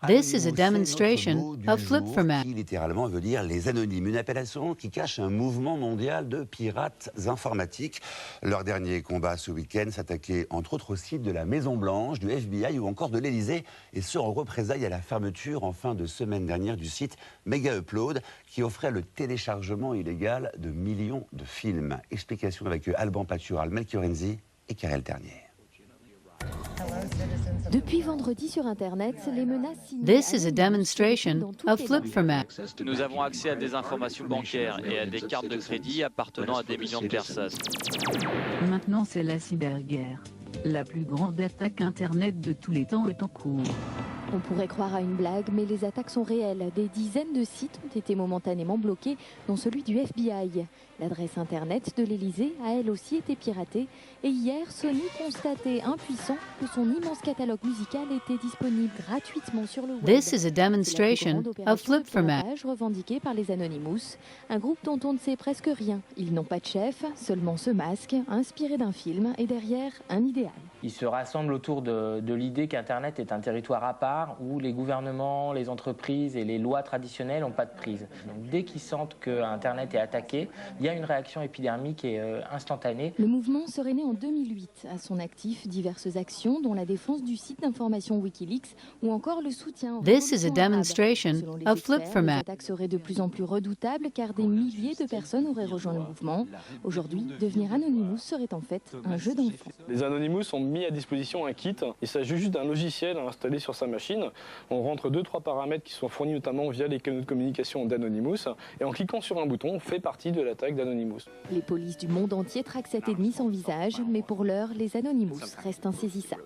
This is a Anonymous, c'est notre demonstration mot du of jour, Flip4Mac. qui littéralement veut dire les anonymes, une appellation qui cache un mouvement mondial de pirates informatiques. Leur dernier combat ce week-end s'attaquait entre autres au site de la Maison-Blanche, du FBI ou encore de l'Élysée, et ce en représailles à la fermeture en fin de semaine dernière du site Mega Upload, qui offrait le téléchargement illégal de millions de films. Explication avec Alban Patural, Melchior Renzi et Karel Ternier. Depuis vendredi sur Internet, les menaces signées This is a anonymes demonstration circulent dans toutes of les langues. Flip4Mac. Nous avons accès à des informations bancaires et à des cartes de crédit appartenant à des millions de personnes. Maintenant, c'est la cyberguerre. La plus grande attaque Internet de tous les temps est en cours. On pourrait croire à une blague, mais les attaques sont réelles. Des dizaines de sites ont été momentanément bloqués, dont celui du FBI. L'adresse Internet de l'Élysée a elle aussi été piratée. Et hier, Sony constatait impuissant que son immense catalogue musical était disponible gratuitement sur le web. This is a C'est la plus demonstration grande of opération de Flip4Mac. piratage revendiquée par les Anonymous, un groupe dont on ne sait presque rien. Ils n'ont pas de chef, seulement ce masque, inspiré d'un film, et derrière, un idéal. Ils se rassemblent autour de l'idée qu'Internet est un territoire à part où les gouvernements, les entreprises et les lois traditionnelles n'ont pas de prise. Donc, dès qu'ils sentent qu'Internet est attaqué, il y a une réaction épidermique et instantanée. Le mouvement serait né en 2008. À son actif, diverses actions, dont la défense du site d'information Wikileaks ou encore le soutien aux This is a révolutions arabes. demonstration Selon les of experts, les Flip4Mac. attaques seraient de plus en plus redoutables car des milliers de personnes auraient rejoint le mouvement. Aujourd'hui, devenir Anonymous serait en fait un jeu d'enfant. Les Anonymous ont mis à disposition un kit. Il s'agit juste d'un logiciel à installer sur sa machine. On rentre 2-3 paramètres qui sont fournis notamment via les canaux de communication d'Anonymous. Et en cliquant sur un bouton, on fait partie de l'attaque d'Anonymous. Les polices du monde entier traquent cet ennemi sans visage, mais pour l'heure, les Anonymous restent insaisissables.